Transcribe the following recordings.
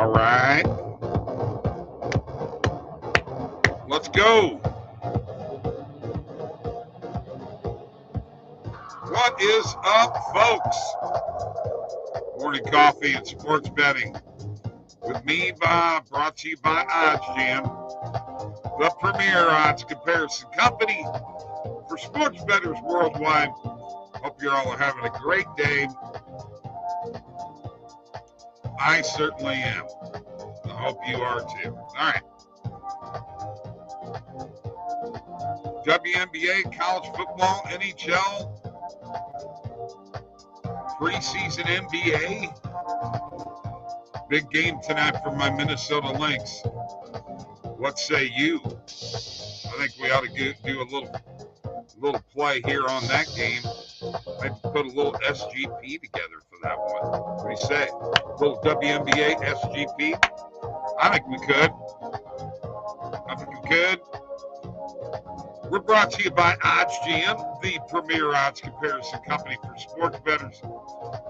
All right. Let's go. What is up, folks? Morning coffee and sports betting with me, Bob, brought to you by OddsJam, the premier odds comparison company for sports bettors worldwide. Hope you all are having a great day. I certainly am. I hope you are too. All right. WNBA, college football, NHL, preseason NBA. Big game tonight for my Minnesota Lynx. What say you? I think we ought to do a little play here on that game. Maybe put a little SGP together for that one. What do you say? A little WNBA SGP? I think we could. We're brought to you by OddsJam, the premier odds comparison company for sports bettors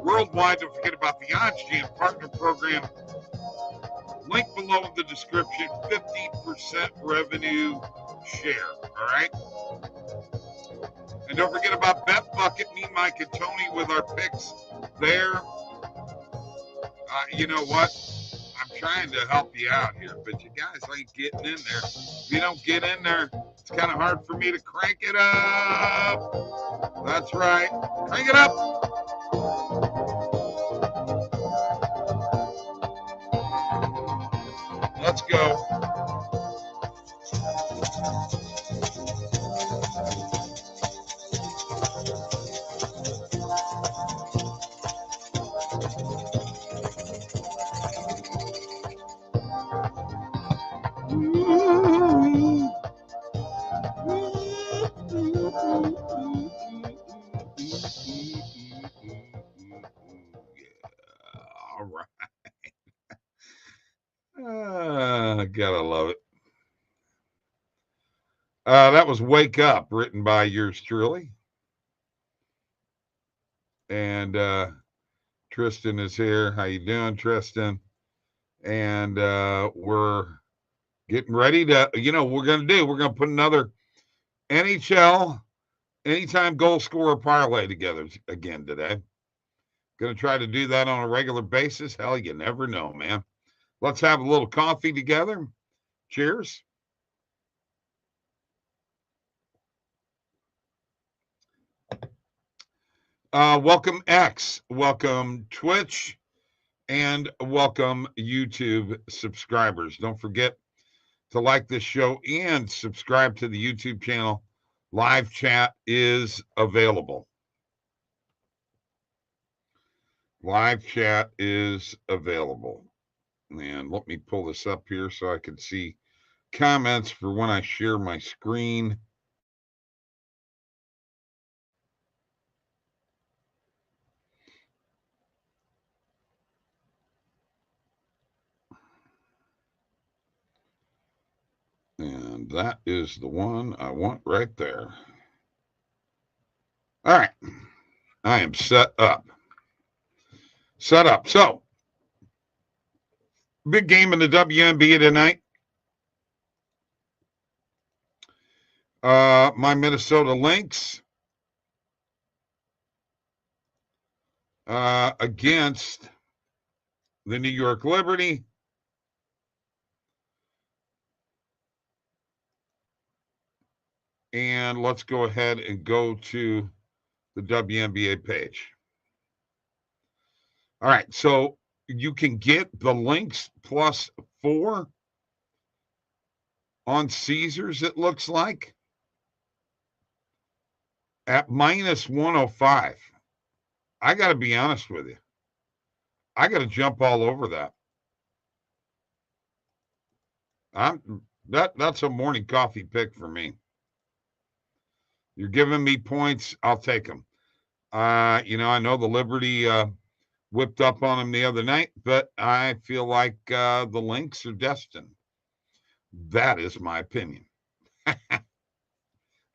worldwide. Don't forget about the OddsJam partner program. Link below in the description. 50% revenue share. All right. And don't forget about BetBucket. Me, Mike, and Tony with our picks there. You know what? I'm trying to help you out here, but you guys ain't getting in there. If you don't get in there, it's kind of hard for me to crank it up. That's right. Crank it up. Let's go. All right. Gotta love it. That was Wake Up, written by yours truly. And Tristan is here. How you doing, Tristan? And we're getting ready to, we're going to put another NHL anytime goal scorer parlay together again today. Going to try to do that on a regular basis. Hell, you never know, man. Let's have a little coffee together. Cheers. Welcome X, welcome Twitch, and welcome YouTube subscribers. Don't forget to like this show and subscribe to the YouTube channel. Live chat is available. Live chat is available. And let me pull this up here so I can see comments for when I share my screen. And that is the one I want right there. All right. I am set up. So, big game in the WNBA tonight. My Minnesota Lynx against the New York Liberty. And let's go ahead and go to the WNBA page. All right, so you can get the Lynx +4 on Caesars, it looks like, at -105. I got to be honest with you. I got to jump all over that. That's a morning coffee pick for me. You're giving me points, I'll take them. I know the Liberty whipped up on them the other night, but I feel like the Lynx are destined. That is my opinion. All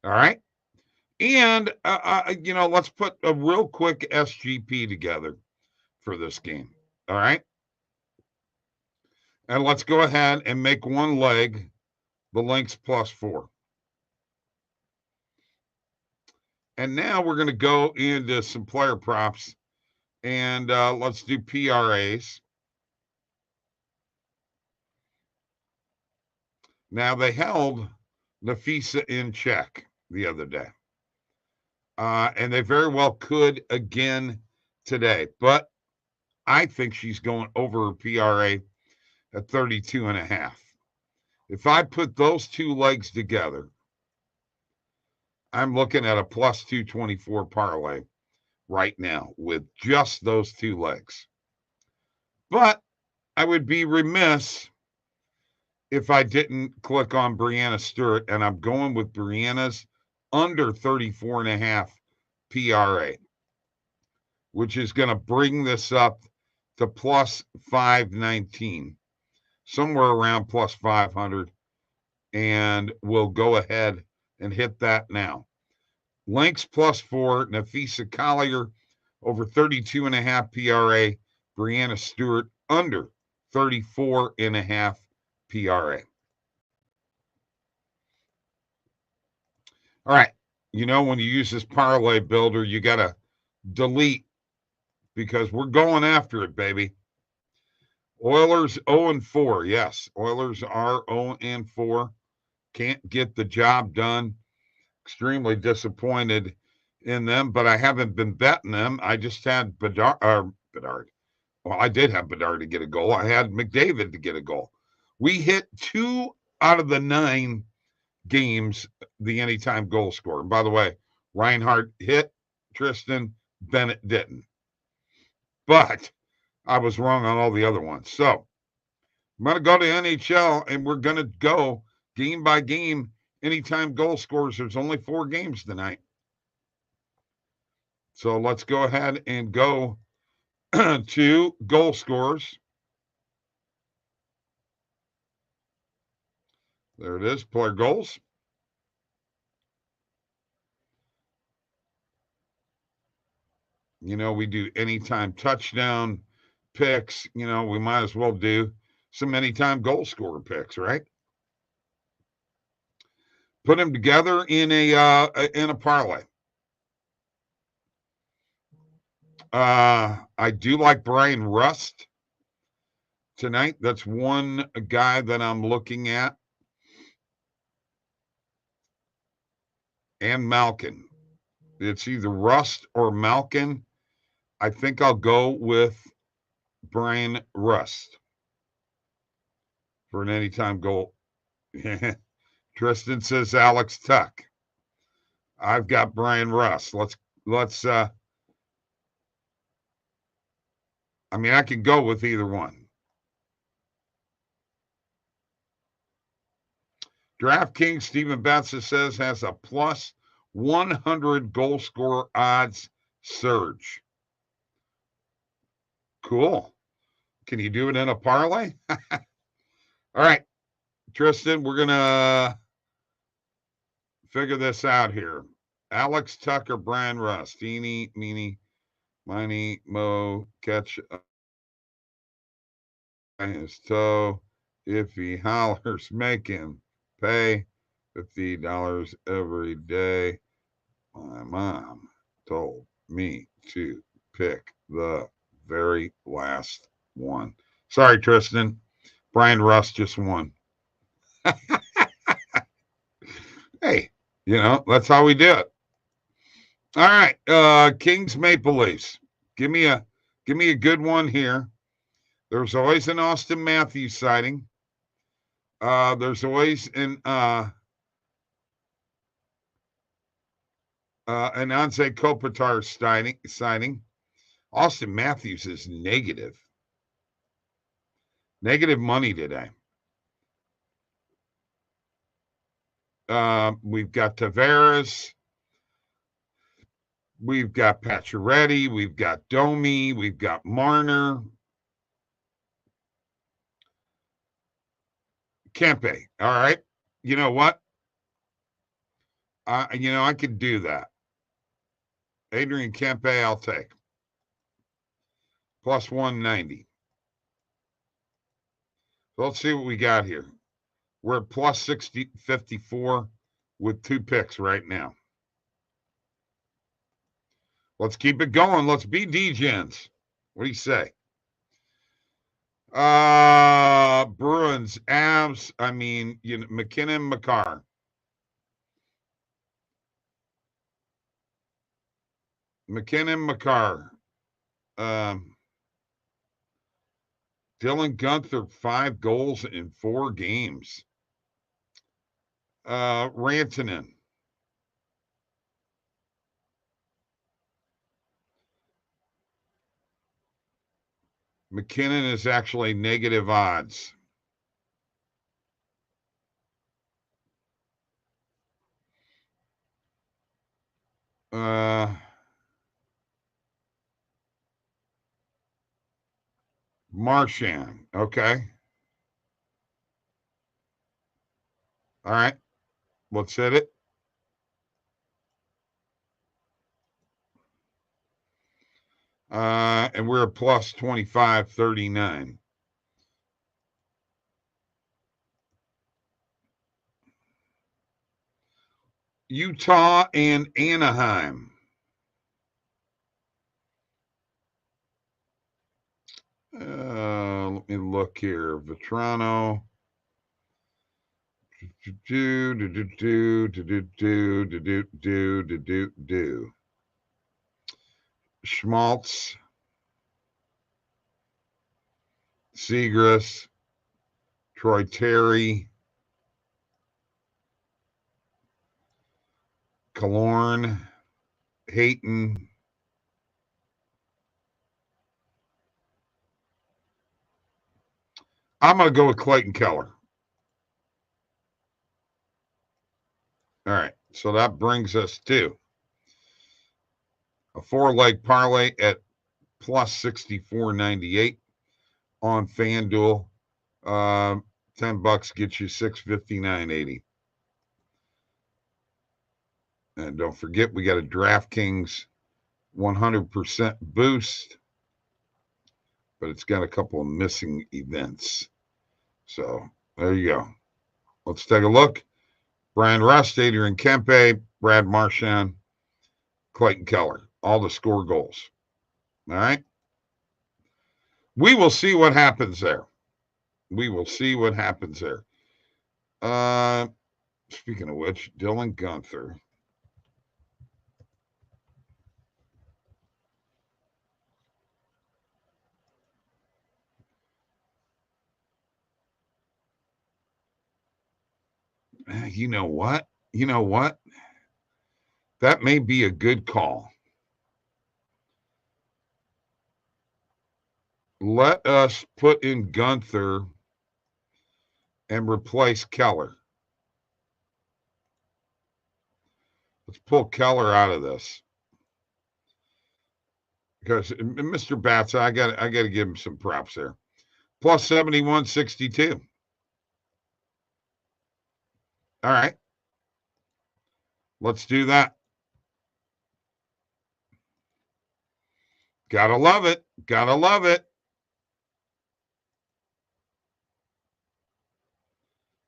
right. And, let's put a real quick SGP together for this game. All right. And let's go ahead and make one leg the Lynx +4. And now we're going to go into some player props, and let's do PRAs. Now, they held Nafisa in check the other day, and they very well could again today, but I think she's going over her PRA at 32.5. If I put those two legs together, I'm looking at a +224 parlay right now with just those two legs. But I would be remiss if I didn't click on Brianna Stewart, and I'm going with Brianna's under 34.5 PRA, which is going to bring this up to +519, somewhere around +500, and we'll go ahead and hit that now. Lynx +4, Nafisa Collier over 32.5 PRA, Brianna Stewart under 34.5 PRA. All right. You know, when you use this parlay builder, you got to delete because we're going after it, baby. Oilers 0-4. Yes, Oilers are 0-4. Can't get the job done. Extremely disappointed in them, but I haven't been betting them. I just had Bedard. Well, I did have Bedard to get a goal. I had McDavid to get a goal. We hit 2 out of the 9 games the anytime goal scorer. And by the way, Reinhardt hit, Tristan Bennett didn't. But I was wrong on all the other ones. So I'm going to go to NHL, and we're going to go game by game anytime goal scorers. There's only 4 games tonight. So let's go ahead and go to goal scorers. There it is, player goals. You know, we do anytime touchdown picks. You know, we might as well do some anytime goal scorer picks, right? Put them together in a parlay. I do like Brian Rust tonight. That's one guy that I'm looking at. And Malkin. It's either Rust or Malkin. I think I'll go with Brian Rust for an anytime goal. Tristan says Alex Tuck. I've got Brian Rust. Let's I mean, I can go with either one. DraftKings, Stephen Batsa says, has a +100 goal scorer odds surge. Cool. Can you do it in a parlay? All right, Tristan, we're going to figure this out here. Alex Tucker, Brian Rust, Eeny, Meeny, Miny, Mo, catch his toe. If he hollers, make him pay $50 every day. My mom told me to pick the very last one. Sorry, Tristan. Brian Rust just won. Hey, you know, that's how we do it. All right. Kings Maple Leafs. Give me a good one here. There's always an Austin Matthews sighting. There's always an Anze Kopitar signing. Austin Matthews is negative money today. We've got Tavares. We've got Pacioretty. We've got Domi. We've got Marner. Kempe. All right. You know what? I could do that. Adrian Kempe, I'll take. +190. So let's see what we got here. We're at plus 54 with 2 picks right now. Let's keep it going. Let's be DGens. What do you say? Bruins, Avs. McKinnon, Makar. McKinnon, Makar. Dylan Guenther, 5 goals in 4 games. Rantanen. McKinnon is actually negative odds. Marchand. Okay. All right. Let's hit it. And we're at plus 25.39. Utah and Anaheim. Let me look here. Vetrano. Schmaltz. Seagrass. Troy Terry. Killorn. Hayton. I'm going to go with Clayton Keller. All right. So that brings us to a 4-leg parlay at plus 64.98 on FanDuel. $10 gets you $659.80. And don't forget, we got a DraftKings 100% boost, but it's got a couple of missing events. So there you go. Let's take a look. Brian Rust, Adrian Kempe, Brad Marchand, Clayton Keller. All the score goals. All right. We will see what happens there. We will see what happens there. Speaking of which, Dylan Guenther. You know what? You know what? That may be a good call. Let us put in Guenther and replace Keller. Let's pull Keller out of this. Because Mr. Batts, I got to give him some props there. Plus 71.62. All right. Let's do that. Gotta love it. Gotta love it.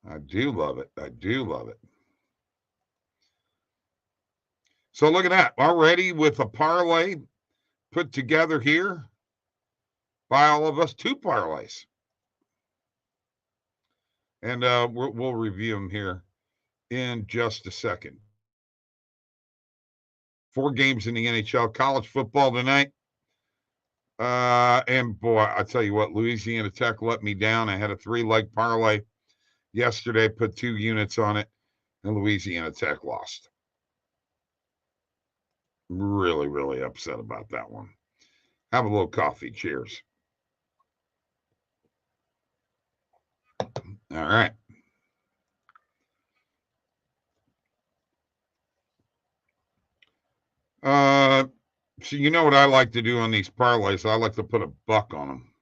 I do love it. I do love it. So look at that. Already with a parlay put together here by all of us, 2 parlays. And we'll review them here in just a second. 4 games in the NHL, college football tonight. And boy, I tell you what, Louisiana Tech let me down. I had a 3-leg parlay yesterday, put 2 units on it, and Louisiana Tech lost. Really, really upset about that one. Have a little coffee. Cheers. All right. So you know what I like to do on these parlays? I like to put $1 on them.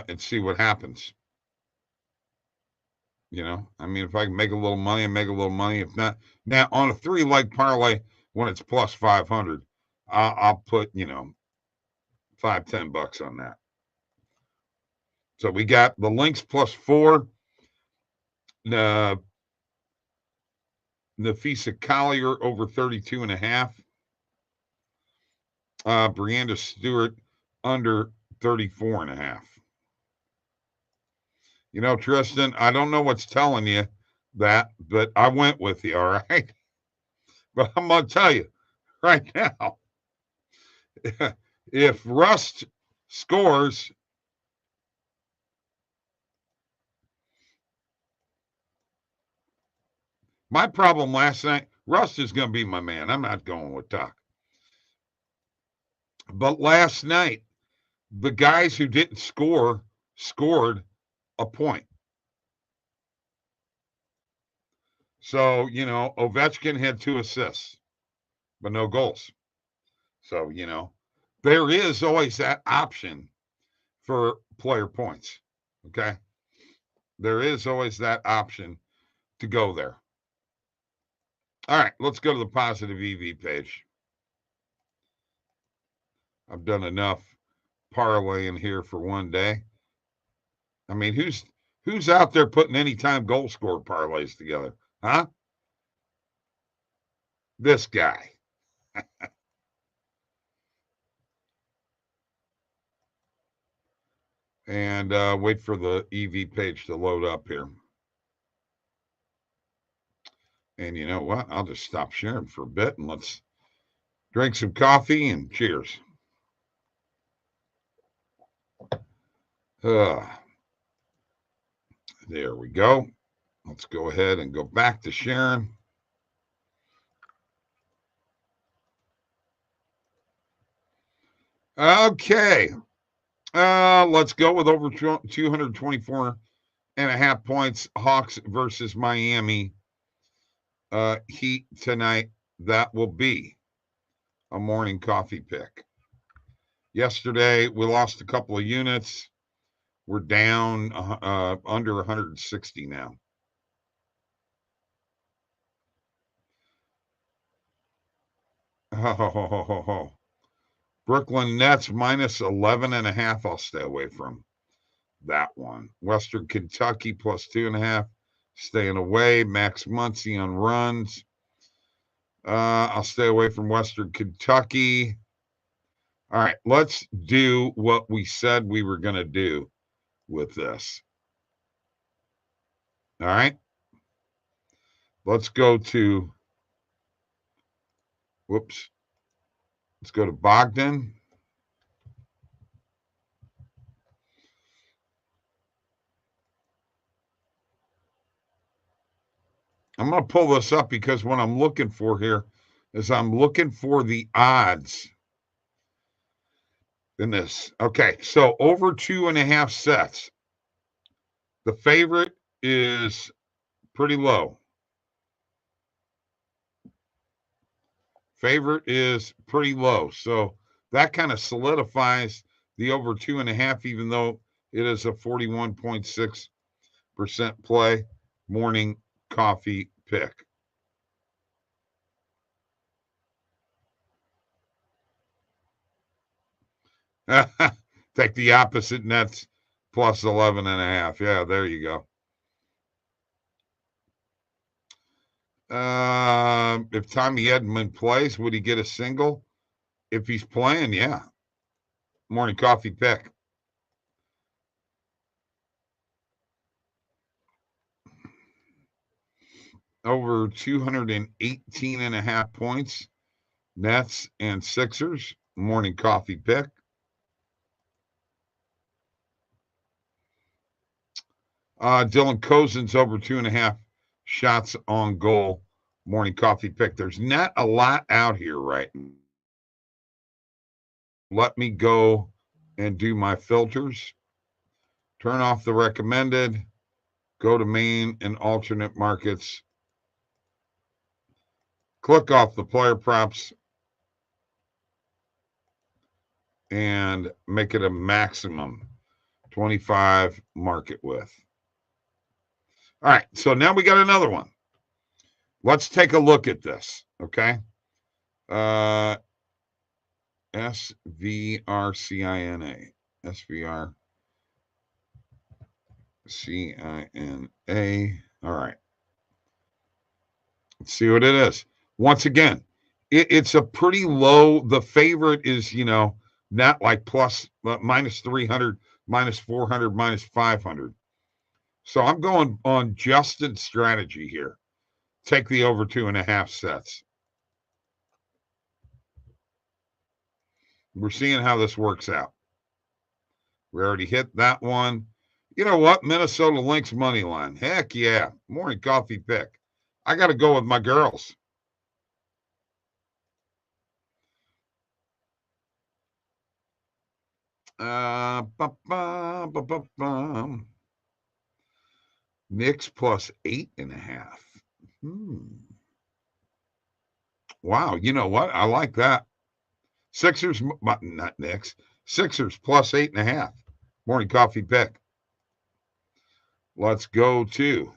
And see what happens. You know, I mean, if I can make a little money, I make a little money. If not, now on a 3-leg parlay, when it's plus 500, I'll put, $5-10 on that. So we got the Lynx +4. Nafisa Collier over 32.5. Brianda Stewart under 34.5. You know, Tristan, I don't know what's telling you that, but I went with you, all right? But I'm going to tell you right now, if Rust scores, my problem last night, Rust is going to be my man. I'm not going with Tuck. But last night, the guys who didn't score scored a point. So, you know, Ovechkin had 2 assists, but no goals. So, you know, there is always that option for player points. Okay. There is always that option to go there. All right, let's go to the positive EV page. I've done enough parlaying here for one day. I mean, who's out there putting anytime goal scorer parlays together? Huh? This guy. And wait for the EV page to load up here. And you know what? I'll just stop sharing for a bit and let's drink some coffee and cheers. There we go. Let's go ahead and go back to sharing. Okay. Let's go with over 224.5 points. Hawks versus Miami. Heat tonight. That will be a morning coffee pick. Yesterday, we lost a couple of units. We're down under 160 now. Oh. Brooklyn Nets minus 11.5. I'll stay away from that one. Western Kentucky plus 2.5. Staying away. Max Muncy on runs. I'll stay away from Western Kentucky. All right, let's do what we said we were going to do with this. All right. Let's go to, whoops. Let's go to Bogdan. I'm going to pull this up because what I'm looking for here is I'm looking for the odds in this. Okay, so over 2.5 sets. The favorite is pretty low. Favorite is pretty low. So that kind of solidifies the over 2.5, even though it is a 41.6% play. Morning coffee pick. Take the opposite Nets plus 11.5. Yeah, there you go. If Tommy Edman plays, would he get a single? If he's playing, yeah. Morning coffee pick. Over 218.5 points. Nets and Sixers. Morning coffee pick. Dylan Cousins over 2.5 shots on goal. Morning coffee pick. There's not a lot out here right now. Let me go and do my filters. Turn off the recommended. Go to main and alternate markets. Click off the player props and make it a maximum 25 market width. All right, so now we got another one. Let's take a look at this, okay? And SVRCINA. SVRCINA. All right. Let's see what it is. Once again, it's a pretty low. The favorite is, not like plus minus 300, minus 400, minus 500. So I'm going on Justin's strategy here. Take the over 2.5 sets. We're seeing how this works out. We already hit that one. You know what? Minnesota Lynx money line. Heck yeah. Morning coffee pick. I got to go with my girls. Knicks plus 8.5. Wow. You know what? I like that. Sixers, not Knicks. Sixers plus 8.5. Morning coffee pick. Let's go to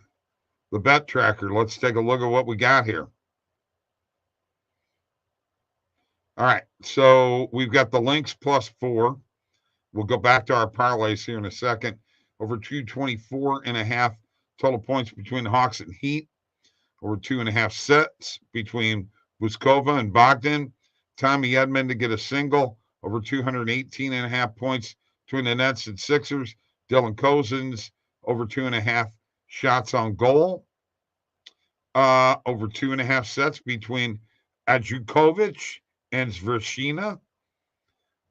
the bet tracker. Let's take a look at what we got here. All right. So we've got the Lynx plus 4. We'll go back to our parlays here in a second. Over 224.5 total points between the Hawks and Heat. Over 2.5 sets between Buskova and Bogdan. Tommy Edmond to get a single. Over 218.5 points between the Nets and Sixers. Dylan Cousins over 2.5 shots on goal. Over 2.5 sets between Adjukovic and Zvershina.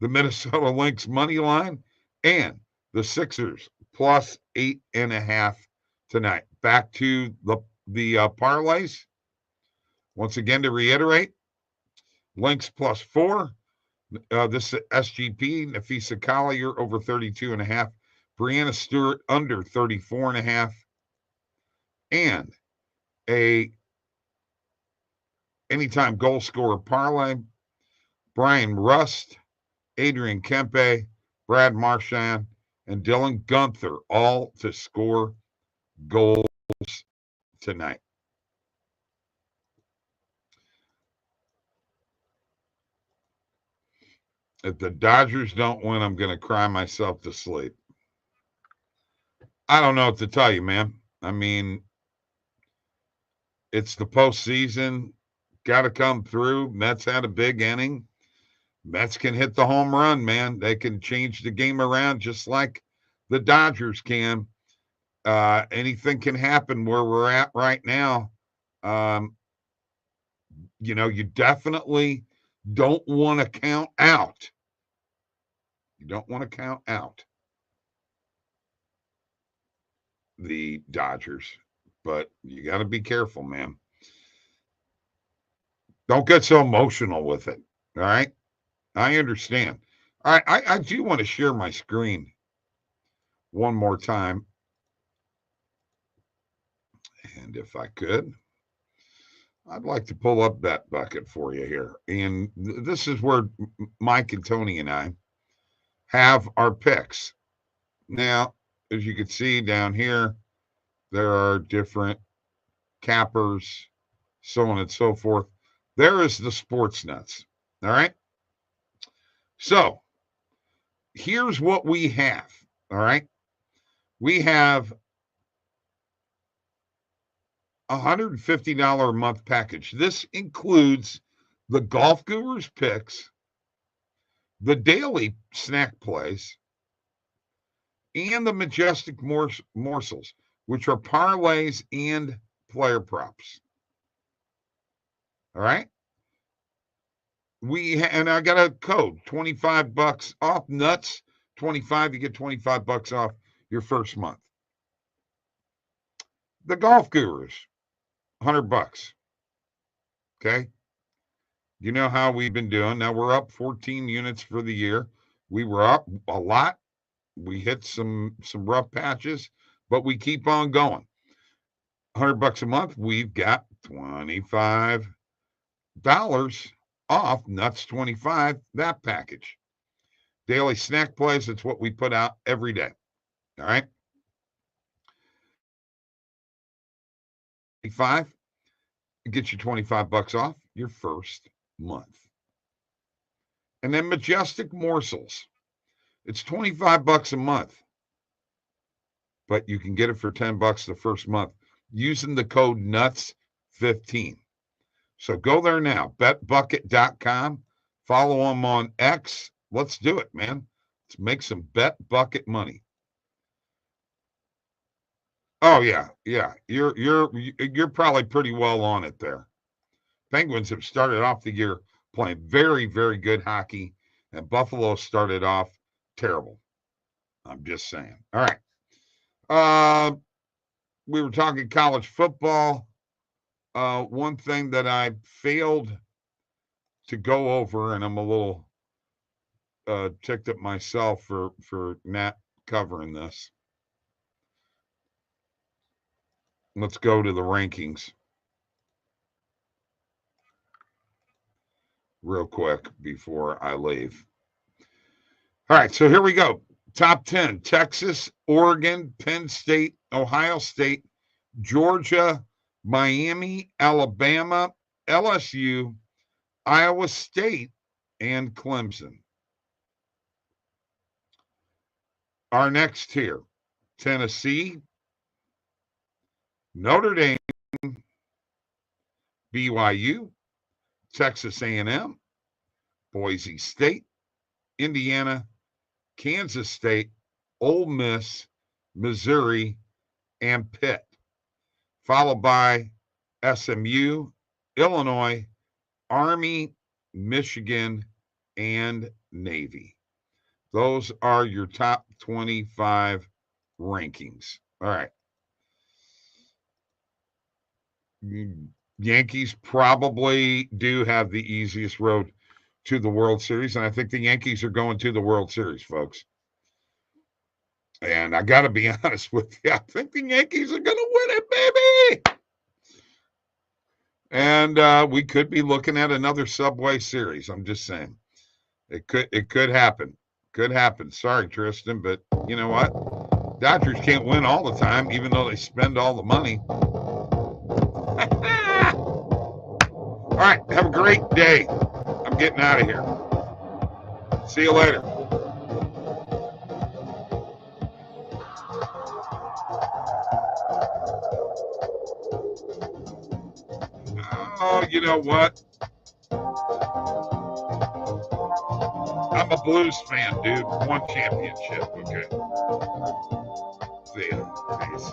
The Minnesota Lynx money line, and the Sixers plus 8.5 tonight. Back to the parlays. Once again, to reiterate, Lynx plus 4. This is SGP, Nafisa Collier over 32.5. Brianna Stewart under 34.5. And a anytime goal scorer parlay, Brian Rust, Adrian Kempe, Brad Marchand, and Dylan Gunther all to score goals tonight. If the Dodgers don't win, I'm going to cry myself to sleep. I don't know what to tell you, man. I mean, it's the postseason. Got to come through. Mets had a big inning. Mets can hit the home run, man. They can change the game around just like the Dodgers can. Anything can happen where we're at right now. You definitely don't want to count out. You don't want to count out the Dodgers, but you got to be careful, man. Don't get so emotional with it. All right. I understand. All right. I do want to share my screen one more time. And if I could, I'd like to pull up BetBucket for you here. And this is where Mike and Tony and I have our picks. Now, as you can see down here, there are different cappers, so on and so forth. There is the sports nuts. All right. So here's what we have. All right. We have $150 a month package. This includes the Golf Gurus picks, the daily snack plays, and the Majestic morsels, which are parlays and player props. All right. And I got a code, $25 off, nuts 25. You get $25 off your first month. The Golf Gurus, $100. Okay. You know how we've been doing. Now we're up 14 units for the year. We were up a lot. We hit some rough patches, but we keep on going. $100 a month. We've got $25 off nuts 25, that package. Daily snack plays, it's what we put out every day. All right. 25, it gets you $25 off your first month. And then Majestic Morsels. It's $25 a month, but you can get it for $10 the first month using the code NUTS15. So go there now, betbucket.com. Follow them on X. Let's do it, man. Let's make some BetBucket money. Oh yeah. You're probably pretty well on it there. Penguins have started off the year playing very, very good hockey, and Buffalo started off terrible. I'm just saying. All right. We were talking college football. One thing that I failed to go over, and I'm a little ticked at myself for not covering this. Let's go to the rankings real quick before I leave. All right, so here we go. Top 10, Texas, Oregon, Penn State, Ohio State, Georgia, Miami, Alabama, LSU, Iowa State, and Clemson. Our next tier, Tennessee, Notre Dame, BYU, Texas A&M, Boise State, Indiana, Kansas State, Ole Miss, Missouri, and Pitt, followed by SMU, Illinois, Army, Michigan, and Navy. Those are your top 25 rankings. All right. Yankees probably do have the easiest road to the World Series, and I think the Yankees are going to the World Series, folks. And I got to be honest with you, I think the Yankees are going to win it, baby. And we could be looking at another Subway Series. I'm just saying, it could happen. Could happen. Sorry, Tristan, but you know what? Dodgers can't win all the time, even though they spend all the money. All right, have a great day. I'm getting out of here. See you later. Oh, you know what? I'm a Blues fan, dude. One championship, okay? See ya. Peace.